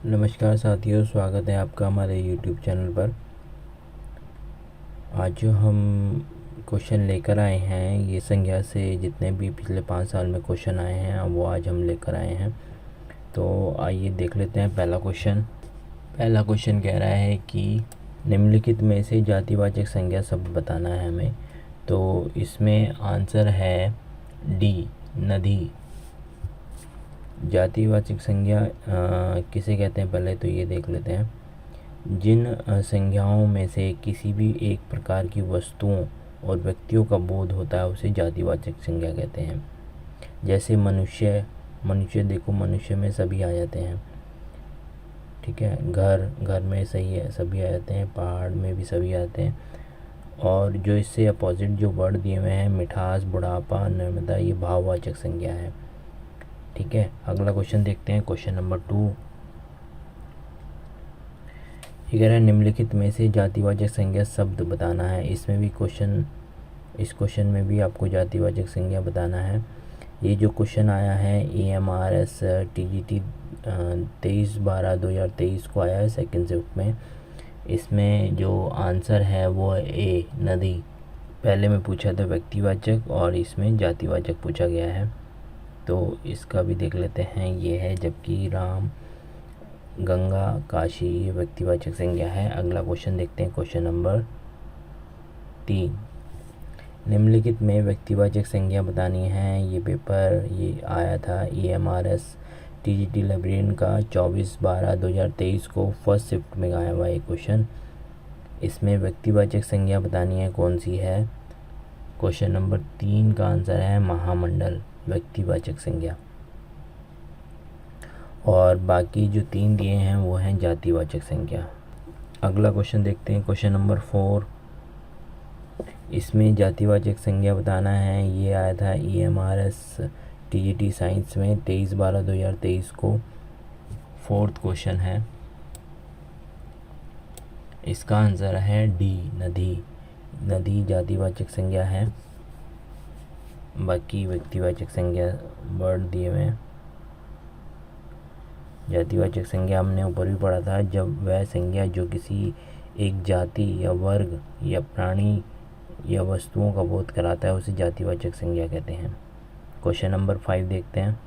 नमस्कार साथियों, स्वागत है आपका हमारे YouTube चैनल पर। आज जो हम क्वेश्चन लेकर आए हैं, ये संज्ञा से जितने भी पिछले 5 साल में क्वेश्चन आए हैं वो आज हम लेकर आए हैं। तो आइए देख लेते हैं पहला क्वेश्चन। पहला क्वेश्चन कह रहा है कि निम्नलिखित में से जातिवाचक संज्ञा शब्द बताना है हमें। तो इसमें आंसर है डी, नदी। जातिवाचक संज्ञा किसे कहते हैं, पहले तो ये देख लेते हैं। जिन संज्ञाओं में से किसी भी एक प्रकार की वस्तुओं और व्यक्तियों का बोध होता है उसे जातिवाचक संज्ञा कहते हैं। जैसे मनुष्य, देखो मनुष्य में सभी आ जाते हैं, ठीक है। घर में सही है, सभी आ जाते हैं। पहाड़ में भी सभी आते हैं। और जो इससे अपोजिट जो वर्ड दिए हुए हैं, मिठास, बुढ़ापा, नर्मदा, ये भाववाचक संज्ञा है, ठीक है। अगला क्वेश्चन देखते हैं, क्वेश्चन नंबर 2। ये कह रहा है निम्नलिखित में से जातिवाचक संज्ञा शब्द बताना है। इसमें भी इस क्वेश्चन में भी आपको जातिवाचक संज्ञा बताना है। ये जो क्वेश्चन आया है AMRS TGT 23/12/2023 को आया है सेकंड शिफ्ट में। इसमें जो आंसर है वो है ए, नदी। पहले में पूछा था व्यक्तिवाचक और इसमें जातिवाचक पूछा गया है। तो इसका भी देख लेते हैं, ये है। जबकि राम, गंगा, काशी ये व्यक्तिवाचक संज्ञा है। अगला क्वेश्चन देखते हैं, क्वेश्चन नंबर 3। निम्नलिखित में व्यक्तिवाचक संज्ञा बतानी है। ये पेपर ये आया था AMRS TGT लाइब्रेरियन का 24/12/2023 को फर्स्ट शिफ्ट में आया हुआ ये क्वेश्चन। इसमें व्यक्तिवाचक संज्ञा बतानी है, कौन सी है। क्वेश्चन नंबर 3 का आंसर है महामंडल, व्यक्तिवाचक संज्ञा। और बाकी जो 3 दिए हैं वो हैं जातिवाचक संज्ञा। अगला क्वेश्चन देखते हैं, क्वेश्चन नंबर 4। इसमें जातिवाचक संज्ञा बताना है। ये आया था AMRS TGT साइंस में 23/12/2023 को, 4th क्वेश्चन है। इसका आंसर है डी, नदी। नदी जातिवाचक संज्ञा है। बाकी व्यक्तिवाचक संज्ञा वर्ड दिए हुए हैं। जातिवाचक संज्ञा हमने ऊपर भी पढ़ा था, जब वह संज्ञा जो किसी एक जाति या वर्ग या प्राणी या वस्तुओं का बोध कराता है उसे जातिवाचक संज्ञा कहते हैं। क्वेश्चन नंबर 5 देखते हैं।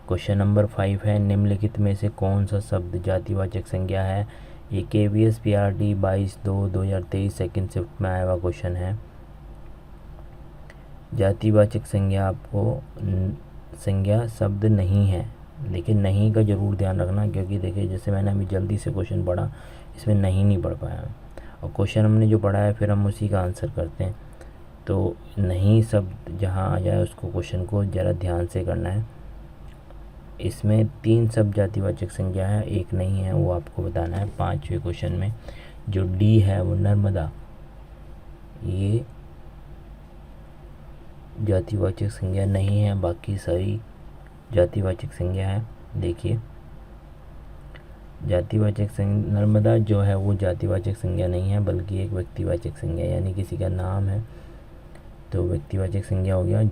क्वेश्चन नंबर 5 है, निम्नलिखित में से कौन सा शब्द जातिवाचक संज्ञा है। ये KVS PRT 22/2/2023 सेकेंड शिफ्ट में आया हुआ क्वेश्चन है। जातिवाचक संज्ञा आपको संज्ञा शब्द नहीं है, लेकिन नहीं का ज़रूर ध्यान रखना, क्योंकि देखिए जैसे मैंने अभी जल्दी से क्वेश्चन पढ़ा, इसमें नहीं पढ़ पाया। और क्वेश्चन हमने जो पढ़ा है फिर हम उसी का आंसर करते हैं। तो नहीं शब्द जहाँ आ जाए उसको, क्वेश्चन को ज़रा ध्यान से करना है। इसमें 3 शब्द जातिवाचक संज्ञा है, एक नहीं है, वो आपको बताना है 5वें क्वेश्चन में। जो डी है वो नर्मदा, ये जातिवाचक संज्ञा नहीं है, बाकी सभी जातिवाचक संज्ञा है। देखिए जातिवाचक संज्ञा नर्मदा जो है वो जातिवाचक संज्ञा नहीं है, बल्कि एक व्यक्तिवाचक संज्ञा, यानी किसी का नाम है तो व्यक्तिवाचक संज्ञा हो गया।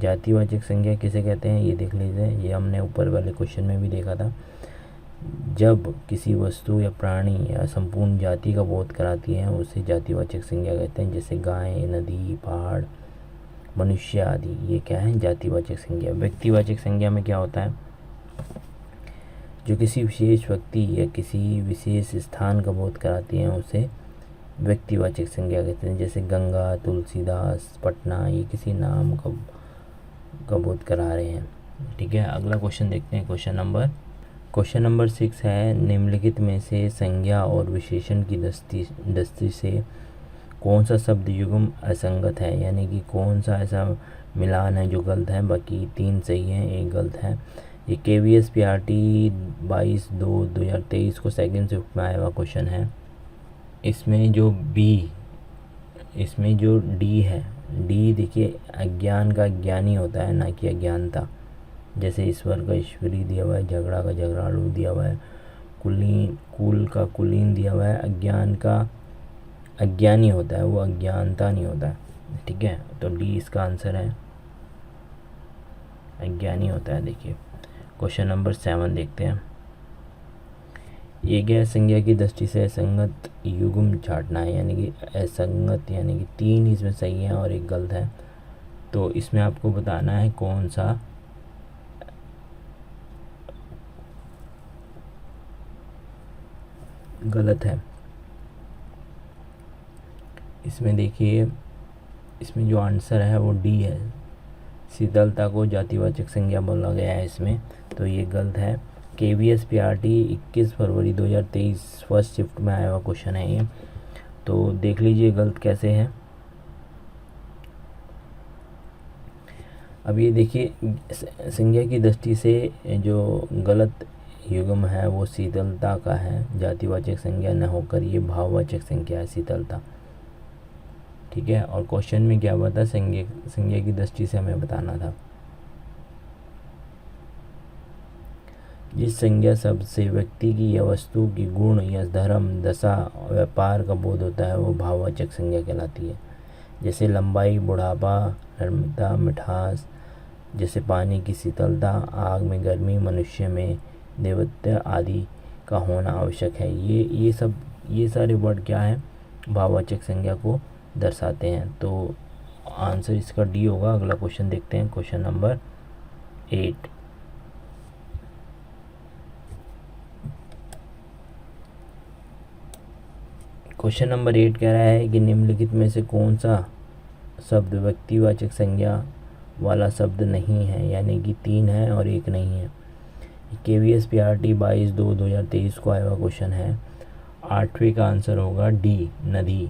जातिवाचक संज्ञा किसे कहते हैं ये देख लीजिए। ये हमने ऊपर वाले क्वेश्चन में भी देखा था। जब किसी वस्तु या प्राणी या संपूर्ण जाति का बोध कराती है उसे जातिवाचक संज्ञा कहते हैं। जैसे गाय, नदी, पहाड़, मनुष्य आदि, ये क्या है, जातिवाचक संज्ञा। व्यक्तिवाचक संज्ञा में क्या होता है, जो किसी विशेष व्यक्ति या किसी विशेष स्थान का बोध कराती हैं उसे व्यक्तिवाचक संज्ञा कहते हैं। जैसे गंगा, तुलसीदास, पटना, ये किसी नाम का बोध करा रहे हैं, ठीक है। अगला क्वेश्चन देखते हैं, क्वेश्चन नंबर 6 है, निम्नलिखित में से संज्ञा और विशेषण की दृष्टि से कौन सा शब्द युग्म असंगत है, यानी कि कौन सा ऐसा मिलान है जो गलत है। बाकी 3 सही हैं, एक गलत है। ये KVS PRT 22/2/2023 को सेकेंड शिफ्ट में आया हुआ क्वेश्चन है। इसमें जो डी है, डी देखिए अज्ञान का ज्ञानी होता है, ना कि अज्ञानता। जैसे ईश्वर का ईश्वरी दिया हुआ है, झगड़ा का झगड़ालू दिया हुआ है, कुल का कुलीन दिया हुआ है। अज्ञान का अज्ञानी होता है, वो अज्ञानता नहीं होता है, ठीक है। तो डी इसका आंसर है, अज्ञानी होता है। देखिए क्वेश्चन नंबर 7 देखते हैं। एक गैर संज्ञा की दृष्टि से असंगत युग्म छांटना है, यानी कि असंगत यानी कि 3 इसमें सही है और एक गलत है। तो इसमें आपको बताना है कौन सा गलत है। इसमें देखिए, इसमें जो आंसर है वो डी है, शीतलता को जातिवाचक संज्ञा बोला गया है इसमें, तो ये गलत है। KVS PRT 21 फरवरी 2023 फर्स्ट शिफ्ट में आया हुआ क्वेश्चन है ये, तो देख लीजिए गलत कैसे है। अब ये देखिए, संज्ञा की दृष्टि से जो गलत युग्म है वो शीतलता का है, जातिवाचक संज्ञा न होकर ये भाववाचक संज्ञा है शीतलता, ठीक है। और क्वेश्चन में क्या हुआ था, संज्ञा की दृष्टि से हमें बताना था। जिस संज्ञा शब्द से व्यक्ति की या वस्तु की गुण या धर्म, दशा, व्यापार का बोध होता है वो भाववाचक संज्ञा कहलाती है। जैसे लंबाई, बुढ़ापा, नम्रता, मिठास, जैसे पानी की शीतलता, आग में गर्मी, मनुष्य में देवत्व आदि का होना आवश्यक है। ये सारे वर्ड क्या है, भाववाचक संज्ञा को दर्शाते हैं। तो आंसर इसका डी होगा। अगला क्वेश्चन देखते हैं, क्वेश्चन नंबर 8। क्वेश्चन नंबर 8 कह रहा है कि निम्नलिखित में से कौन सा शब्द व्यक्तिवाचक संज्ञा वाला शब्द नहीं है, यानी कि 3 है और 1 नहीं है। KVS PRT 22/2/2023 को आया हुआ क्वेश्चन है। 8वें का आंसर होगा डी, नदी।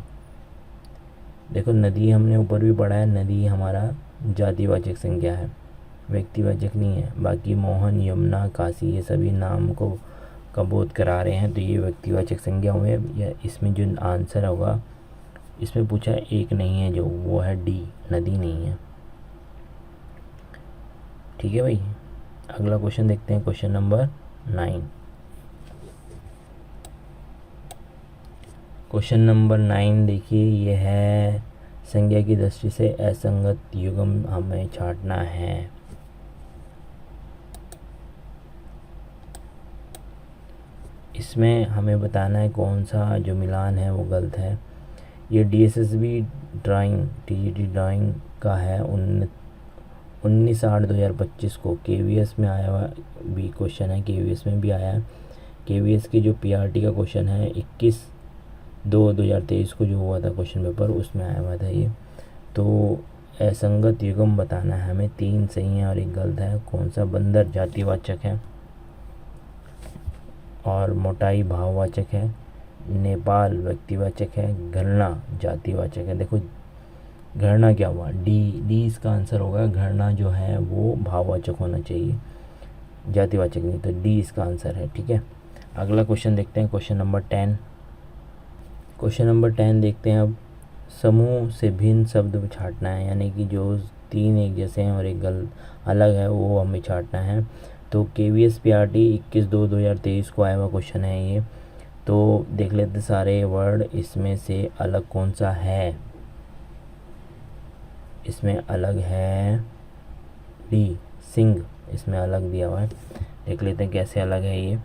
देखो, नदी हमने ऊपर भी पढ़ा है, नदी हमारा जातिवाचक संज्ञा है, व्यक्तिवाचक नहीं है। बाकी मोहन, यमुना, काशी ये सभी नाम को का बोध करा रहे हैं, तो ये व्यक्तिवाचक संज्ञा हुए। या इसमें जो आंसर होगा, इसमें पूछा है 1 नहीं है, जो वो है डी, नदी नहीं है, ठीक है भाई। अगला क्वेश्चन देखते हैं, क्वेश्चन नंबर 9। क्वेश्चन नंबर 9 देखिए, ये है संज्ञा की दृष्टि से असंगत युग्म हमें छांटना है। इसमें हमें बताना है कौन सा जो मिलान है वो गलत है। ये DSSB ड्राइंग, TGT ड्राइंग का है 19/8/2025 को। KVS में आया हुआ भी क्वेश्चन है, KVS में भी आया है। KVS की जो PRT का क्वेश्चन है 21/2/2023 को जो हुआ था क्वेश्चन पेपर, उसमें आया हुआ था ये। तो असंगत युग्म बताना है हमें, 3 सही हैं और 1 गलत है। कौन सा, बंदर जातिवाचक है और मोटाई भाववाचक है। नेपाल व्यक्तिवाचक है, घृणा जातिवाचक है। देखो घृणा क्या हुआ, डी इसका आंसर होगा। घृणा जो है वो भाववाचक होना चाहिए, जातिवाचक नहीं, तो डी इसका आंसर है, ठीक है। अगला क्वेश्चन देखते हैं, क्वेश्चन नंबर 10। क्वेश्चन नंबर 10 देखते हैं अब। समूह से भिन्न शब्द छांटना है, यानी कि जो 3 एक जैसे हैं और 1 गलत अलग है वो हमें छांटना है। तो KVS PRT 21/2/2023 को आया हुआ क्वेश्चन है ये। तो देख लेते सारे वर्ड, इसमें से अलग कौन सा है। इसमें अलग है डी, सिंह, इसमें अलग दिया हुआ है। देख लेते हैं कैसे अलग है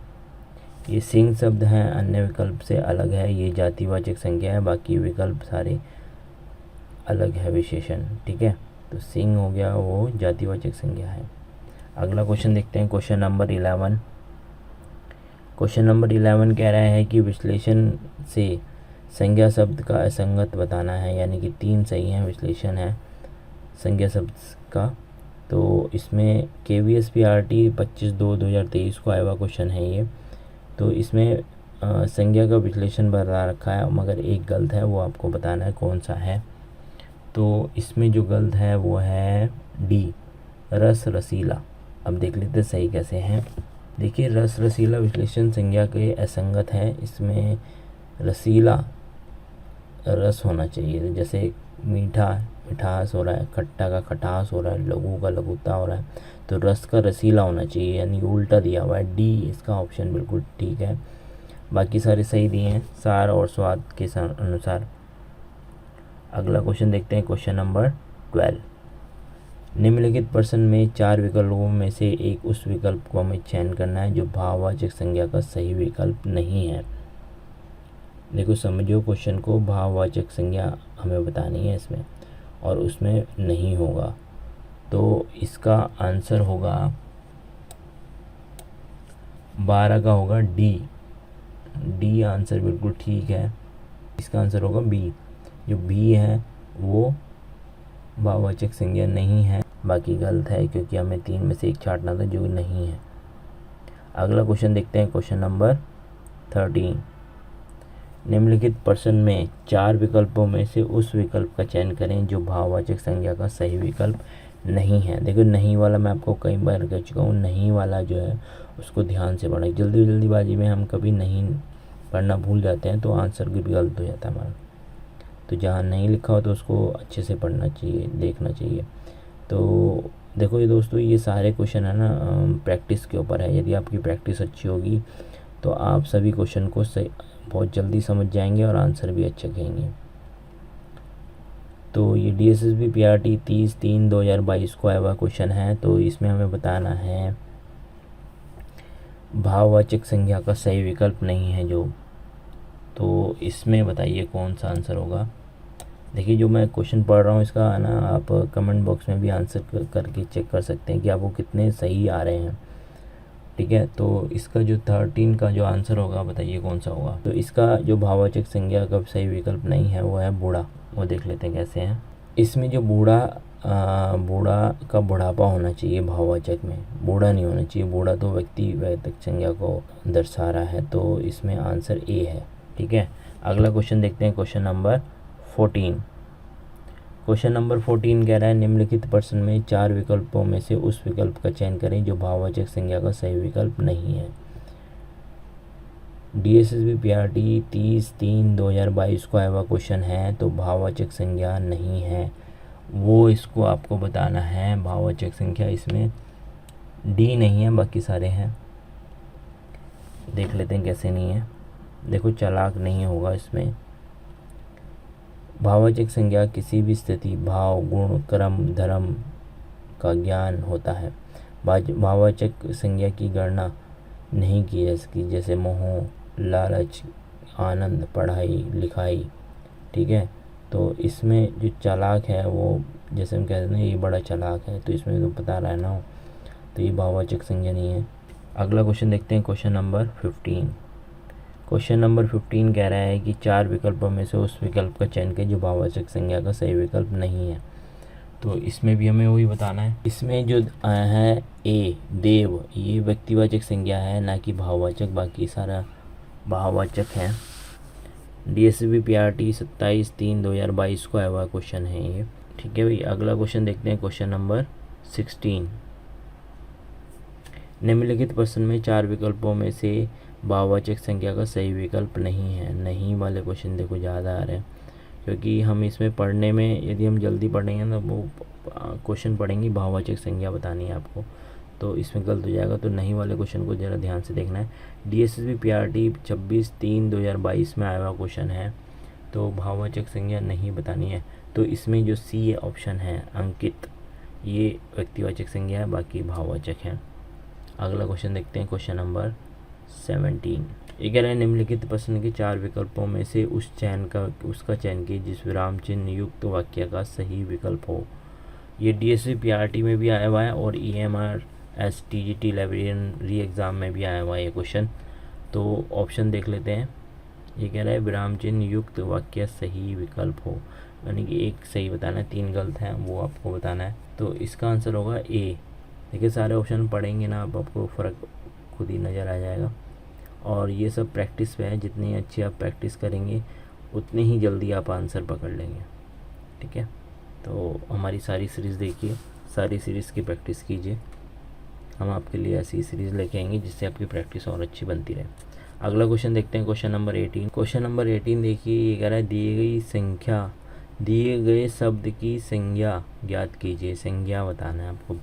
ये सिंह शब्द है, अन्य विकल्प से अलग है, ये जातिवाचक संज्ञा है, बाकी विकल्प सारे अलग है विशेषण, ठीक है। तो सिंह हो गया वो जातिवाचक संज्ञा है। अगला क्वेश्चन देखते हैं, क्वेश्चन नंबर 11। क्वेश्चन नंबर 11 कह रहा है कि विश्लेषण से संज्ञा शब्द का असंगत बताना है, यानी कि 3 सही हैं, विश्लेषण है संज्ञा शब्द का। तो इसमें KVS PRT 25/2/2023 को आया हुआ क्वेश्चन है ये। तो इसमें संज्ञा का विश्लेषण बता रखा है, मगर 1 गलत है, वो आपको बताना है कौन सा है। तो इसमें जो गलत है वो है डी, रस रसीला। अब देख लेते सही कैसे हैं। देखिए, रस रसीला विश्लेषण संज्ञा के असंगत है। इसमें रसीला रस होना चाहिए, जैसे मीठा मिठास हो रहा है, खट्टा का खटास हो रहा है, लघु का लघुता हो रहा है, तो रस का रसीला होना चाहिए, यानी उल्टा दिया हुआ है। डी इसका ऑप्शन बिल्कुल ठीक है, बाकी सारे सही दिए हैं सार और स्वाद के अनुसार। अगला क्वेश्चन देखते हैं, क्वेश्चन नंबर 12। निम्नलिखित प्रश्न में 4 विकल्पों में से एक उस विकल्प को हमें चयन करना है जो भाववाचक संज्ञा का सही विकल्प नहीं है। देखो समझो क्वेश्चन को, भाववाचक संज्ञा हमें बतानी है इसमें और उसमें नहीं होगा, तो इसका आंसर होगा 12 का होगा डी आंसर बिल्कुल ठीक है। इसका आंसर होगा बी। जो बी है वो भाववाचक संज्ञा नहीं है, बाकी गलत है क्योंकि हमें 3 में से एक छांटना था जो नहीं है। अगला क्वेश्चन देखते हैं, क्वेश्चन नंबर 13। निम्नलिखित प्रश्न में 4 विकल्पों में से उस विकल्प का चयन करें जो भाववाचक संज्ञा का सही विकल्प नहीं है। देखो नहीं वाला मैं आपको कई बार कह चुका हूँ, नहीं वाला जो है उसको ध्यान से पढ़ें। जल्दीबाजी में हम कभी नहीं पढ़ना भूल जाते हैं तो आंसर भी गलत हो जाता है हमारा। तो जहाँ नहीं लिखा हो तो उसको अच्छे से पढ़ना चाहिए, देखना चाहिए। तो देखो ये दोस्तों, ये सारे क्वेश्चन है ना प्रैक्टिस के ऊपर है। यदि आपकी प्रैक्टिस अच्छी होगी तो आप सभी क्वेश्चन को सही बहुत जल्दी समझ जाएंगे और आंसर भी अच्छे कहेंगे। तो ये DSSB PRT 30/3/2022 को आया हुआ क्वेश्चन है। तो इसमें हमें बताना है भाववाचक संज्ञा का सही विकल्प नहीं है जो, तो इसमें बताइए कौन सा आंसर होगा। देखिए जो मैं क्वेश्चन पढ़ रहा हूँ इसका है ना, आप कमेंट बॉक्स में भी आंसर करके चेक कर सकते हैं कि आपको कितने सही आ रहे हैं। ठीक है, तो इसका जो 13 का जो आंसर होगा बताइए कौन सा होगा। तो इसका जो भाववाचक संज्ञा का सही विकल्प नहीं है वो है बूढ़ा। वो देख लेते हैं कैसे हैं। इसमें जो बूढ़ा का बुढ़ापा होना चाहिए, भाववाचक में बूढ़ा नहीं होना चाहिए। बूढ़ा तो व्यक्तिवाचक संज्ञा को दर्शा रहा है, तो इसमें आंसर ए है। ठीक है, अगला क्वेश्चन देखते हैं, क्वेश्चन नंबर 14। क्वेश्चन नंबर 14 कह रहा है निम्नलिखित प्रश्न में 4 विकल्पों में से उस विकल्प का चयन करें जो भाववाचक संज्ञा का सही विकल्प नहीं है। DSSB PRT 30/3/2022 को आया हुआ क्वेश्चन है। तो भाववाचक संज्ञा नहीं है वो इसको आपको बताना है। भाववाचक संख्या इसमें डी नहीं है, बाकी सारे हैं। देख लेते हैं कैसे नहीं है। देखो चालाक नहीं होगा इसमें। भाववाचक संज्ञा किसी भी स्थिति, भाव, गुण, क्रम, धर्म का ज्ञान होता है। भाववाचक संज्ञा की गणना नहीं की जा सकती, जैसे मोह, लालच, आनंद, पढ़ाई, लिखाई। ठीक है, तो इसमें जो चालाक है वो, जैसे हम कहते हैं ये बड़ा चालाक है, तो इसमें तो बता रहा है ना, तो ये भाववाचक संज्ञा नहीं है। अगला क्वेश्चन देखते हैं, क्वेश्चन नंबर 15। क्वेश्चन नंबर 15 कह रहा है कि 4 विकल्पों में से उस विकल्प का चयन करें जो भाववाचक संज्ञा का सही विकल्प नहीं है। तो इसमें भी हमें वही बताना है। इसमें जो है ए, देव, ये व्यक्तिवाचक संज्ञा है ना कि भाववाचक, बाकी सारा भाववाचक है। DSSB PRT 27/3/2022 को आया हुआ क्वेश्चन है ये। ठीक है भाई, अगला क्वेश्चन देखते हैं, क्वेश्चन नंबर 16। निम्नलिखित प्रश्न में 4 विकल्पों में से भाववाचक संख्या का सही विकल्प नहीं है। नहीं वाले क्वेश्चन देखो ज़्यादा आ रहे हैं, क्योंकि हम इसमें पढ़ने में यदि हम जल्दी पढ़ेंगे ना, वो क्वेश्चन पढ़ेंगे भाववाचक संज्ञा बतानी है आपको, तो इसमें गलत हो जाएगा। तो नहीं वाले क्वेश्चन को ज़रा ध्यान से देखना है। DSSB PRT 26/3/2022 में आया हुआ क्वेश्चन है, तो भाववाचक संज्ञा नहीं बतानी है। तो इसमें जो सी ऑप्शन है अंकित, ये व्यक्तिवाचक संज्ञा है, बाकी भाववाचक है। अगला क्वेश्चन देखते हैं, क्वेश्चन नंबर 17। ये कह रहे हैं निम्नलिखित प्रश्न के 4 विकल्पों में से उसका चयन कीजिए जिस विराम चिन्ह युक्त वाक्य का सही विकल्प हो। ये DSSB PRT में भी आया हुआ है और EMR STGT लाइब्रेरियन री एग्ज़ाम में भी आया हुआ है ये क्वेश्चन। तो ऑप्शन देख लेते हैं। ये कह रहा है विराम चिन्ह युक्त वाक्य सही विकल्प हो, यानी कि एक सही बताना है, 3 गलत हैं, वो आपको बताना है। तो इसका आंसर होगा ए। देखिए सारे ऑप्शन पढ़ेंगे ना आपको फ़र्क खुद ही नज़र आ जाएगा। और ये सब प्रैक्टिस पे है, जितनी अच्छी आप प्रैक्टिस करेंगे उतनी ही जल्दी आप आंसर पकड़ लेंगे। ठीक है, तो हमारी सारी सीरीज़ देखिए, सारी सीरीज़ की प्रैक्टिस कीजिए। हम आपके लिए ऐसी सीरीज़ लेके आएंगे जिससे आपकी प्रैक्टिस और अच्छी बनती रहे। अगला क्वेश्चन देखते हैं, क्वेश्चन नंबर 18। क्वेश्चन नंबर 18 देखिए, ये कह रहा है दिए गए शब्द की संज्ञा ज्ञात कीजिए। संज्ञा बताना है आपको,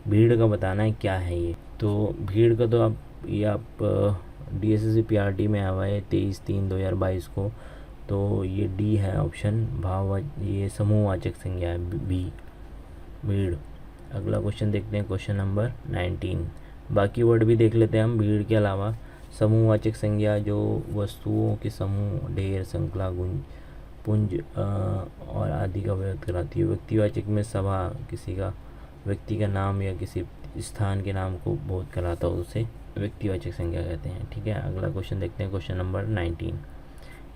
भीड़ का बताना है क्या है ये। तो भीड़ का तो आप DSSB PRT में आया हुआ है 23/3/2022 को, तो ये डी है ऑप्शन। ये समूहवाचक संज्ञा है बी। भीड़। अगला क्वेश्चन देखते हैं, क्वेश्चन नंबर 19। बाकी वर्ड भी देख लेते हैं हम भीड़ के अलावा। समूहवाचक संज्ञा जो वस्तुओं के समूह, ढेर, श्रृंखला, गुंज, पुंज और आदि का व्यक्त कराती है। व्यक्तिवाचक में सभा, किसी का व्यक्ति का नाम या किसी स्थान के नाम को बोध कराता हो उसे व्यक्तिवाचक संज्ञा कहते हैं। ठीक है, अगला क्वेश्चन देखते हैं, क्वेश्चन नंबर 19।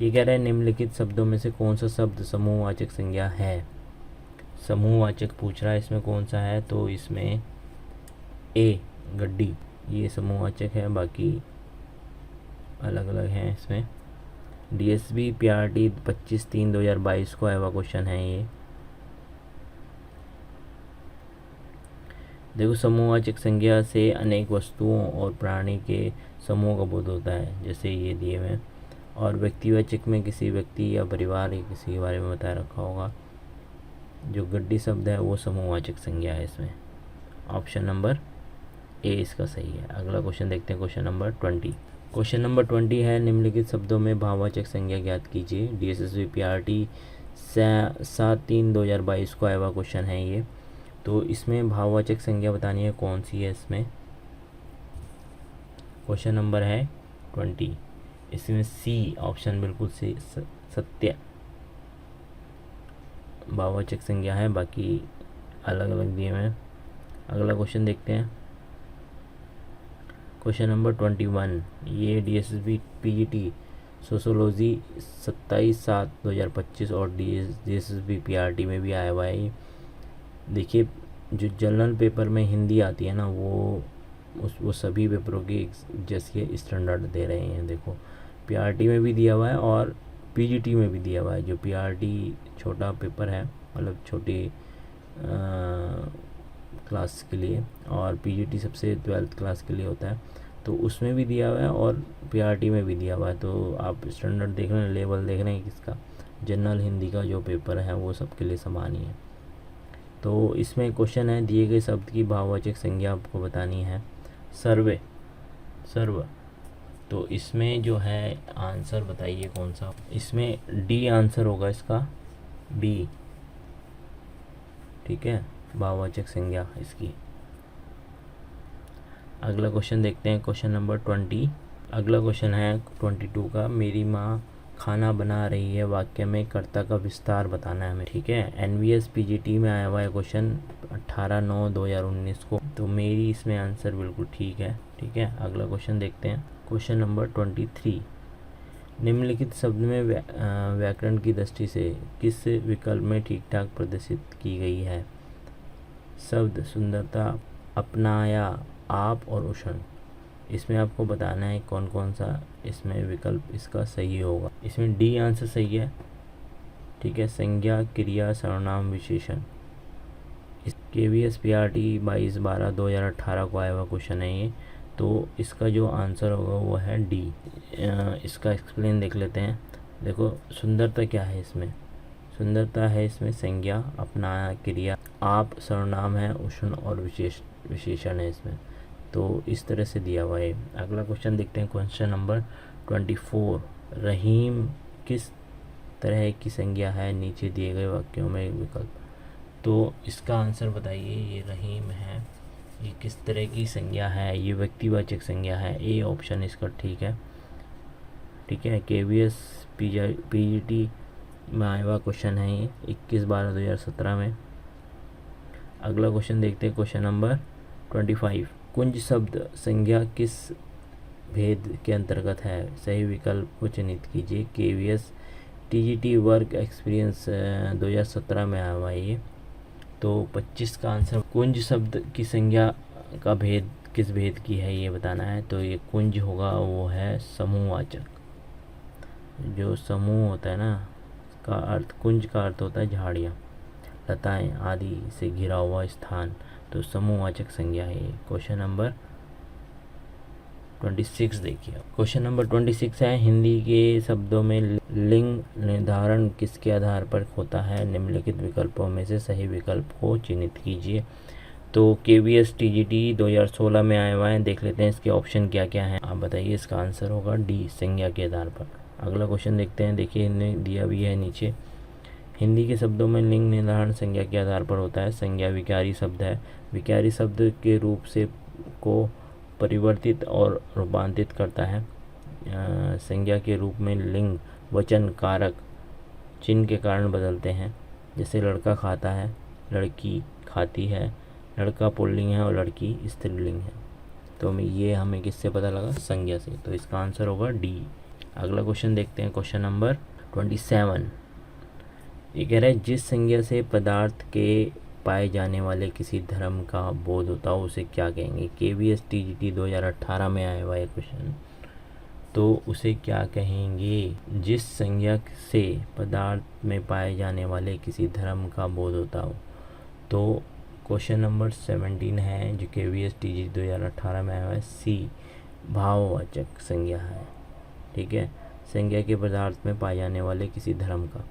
ये कह रहा है निम्नलिखित शब्दों में से कौन सा शब्द समूहवाचक संज्ञा है। समूहवाचक पूछ रहा है, इसमें कौन सा है, तो इसमें ए गड्डी, ये समूहवाचक है, बाकी अलग अलग हैं। इसमें DSB PRT 25/3/2022 को आया हुआ क्वेश्चन है ये। देखो, समूहवाचक संज्ञा से अनेक वस्तुओं और प्राणी के समूह का बोध होता है, जैसे ये दिए हुए हैं। और व्यक्तिवाचक में किसी व्यक्ति या परिवार या किसी के बारे में बताया रखा होगा। जो गड्डी शब्द है वो समूहवाचक संज्ञा है इसमें। ऑप्शन नंबर ए इसका सही है। अगला क्वेश्चन देखते हैं, क्वेश्चन नंबर 20। क्वेश्चन नंबर 20 है निम्नलिखित शब्दों में भाववाचक संज्ञा ज्ञात कीजिए। DSSB PRT 7/3/2022 को आया हुआ क्वेश्चन है ये। तो इसमें भाववाचक संज्ञा बतानी है कौन सी है इसमें। क्वेश्चन नंबर है 20, इसमें सी ऑप्शन बिल्कुल से सत्य भाववाचक संज्ञा है, बाकी अलग अलग दिए हुए हैं। अगला क्वेश्चन देखते हैं, क्वेश्चन नंबर 21। ये DSSB PGT सोशोलॉजी 27/7/2025 और DSSB PRT में भी आया हुआ है ये। देखिए, जो जनरल पेपर में हिंदी आती है ना, वो सभी पेपरों की जैसे स्टैंडर्ड दे रहे हैं। देखो, PRT में भी दिया हुआ है और PGT में भी दिया हुआ है। जो PRT छोटा पेपर है, मतलब छोटी क्लास के लिए, और PGT सबसे 12th क्लास के लिए होता है, तो उसमें भी दिया हुआ है और PRT में भी दिया हुआ है। तो आप स्टैंडर्ड देख रहे हैं, लेवल देख रहे हैं किसका। जनरल हिंदी का जो पेपर है वो सबके लिए समान ही है। तो इसमें क्वेश्चन है, दिए गए शब्द की भाववाचक संज्ञा आपको बतानी है। सर्वे, सर्व। तो इसमें जो है आंसर बताइए कौन सा। इसमें डी आंसर होगा इसका, बी। ठीक है, भाववाचक संज्ञा इसकी। अगला क्वेश्चन देखते हैं, क्वेश्चन नंबर 20। अगला क्वेश्चन है 22 का। मेरी माँ खाना बना रही है, वाक्य में कर्ता का विस्तार बताना है हमें। ठीक है, NVS PGT में आया हुआ है क्वेश्चन 18/9/2019 को। तो मेरी इसमें आंसर बिल्कुल ठीक है। ठीक है, अगला क्वेश्चन देखते हैं, क्वेश्चन नंबर 23। निम्नलिखित शब्द में व्याकरण की दृष्टि से किस विकल्प में ठीक ठाक प्रदर्शित की गई है। शब्द सुंदरता, अपनाया, आप और उष्ण। इसमें आपको बताना है कौन कौन सा इसमें विकल्प इसका सही होगा। इसमें डी आंसर सही है। ठीक है, संज्ञा, क्रिया, सर्वनाम, विशेषण। KVS PRT 22/12/2018 को आया हुआ क्वेश्चन है ये। तो इसका जो आंसर होगा वो है डी। इसका एक्सप्लेन देख लेते हैं। देखो, सुंदरता क्या है इसमें। सुंदरता है इसमें संज्ञा, अपनाया, क्रिया, आप सर्वनाम है, उष्ण और विशेषण है इसमें। तो इस तरह से दिया हुआ है। अगला क्वेश्चन देखते हैं, क्वेश्चन नंबर 24। रहीम किस तरह की संज्ञा है, नीचे दिए गए वाक्यों में विकल्प। तो इसका आंसर बताइए। ये रहीम है, ये किस तरह की संज्ञा है। ये व्यक्तिवाचक संज्ञा है। ए ऑप्शन इसका ठीक है। ठीक है, KVS PGT में आया हुआ क्वेश्चन है ये 21/12/2017 में। अगला क्वेश्चन देखते हैं, क्वेश्चन नंबर 25। कुंज शब्द संज्ञा किस भेद के अंतर्गत है, सही विकल्प को चयनित कीजिए। KVS TGT वर्क एक्सपीरियंस 2017 में आया हुआ है ये। तो 25 का आंसर, कुंज शब्द की संज्ञा का भेद किस भेद की है ये बताना है। तो ये कुंज होगा, वो है समूहवाचक। जो समूह होता है ना, का अर्थ, कुंज का अर्थ होता है झाड़ियाँ, लताएं आदि से घिरा हुआ स्थान। तो समूहवाचक संज्ञा है ये। क्वेश्चन नंबर 26 देखिए। क्वेश्चन नंबर 26 है, हिंदी के शब्दों में लिंग निर्धारण किसके आधार पर होता है, निम्नलिखित विकल्पों में से सही विकल्प को चिन्हित कीजिए। तो KVS TGT 2016 में आए हुए हैं, देख लेते हैं इसके ऑप्शन क्या क्या हैं। आप बताइए, इसका आंसर होगा डी, संज्ञा के आधार पर। अगला क्वेश्चन देखते हैं। देखिए, इन्हें दिया भी है नीचे। हिंदी के शब्दों में लिंग निर्धारण संज्ञा के आधार पर होता है। संज्ञा विकारी शब्द है। विकारी शब्द के रूप से को परिवर्तित और रूपांतरित करता है। संज्ञा के रूप में लिंग वचन कारक चिन्ह के कारण बदलते हैं। जैसे लड़का खाता है, लड़की खाती है, लड़का पुल्लिंग है और लड़की स्त्रीलिंग है। तो ये हमें किससे पता लगा? संज्ञा से। तो इसका आंसर होगा डी। अगला क्वेश्चन देखते हैं, क्वेश्चन नंबर 27। ये कह रहा है जिस संज्ञा से पदार्थ के पाए जाने वाले किसी धर्म का बोध होता हो उसे क्या कहेंगे? KVS TGT 2018 में आया हुआ है क्वेश्चन। तो उसे क्या कहेंगे? जिस संज्ञा से पदार्थ में पाए जाने वाले किसी धर्म का बोध होता हो। तो क्वेश्चन नंबर 17 है जो KVS TGT 2018 में आया हुआ है, सी भाववाचक संज्ञा है। ठीक है, संज्ञा के पदार्थ में पाए जाने वाले किसी धर्म का।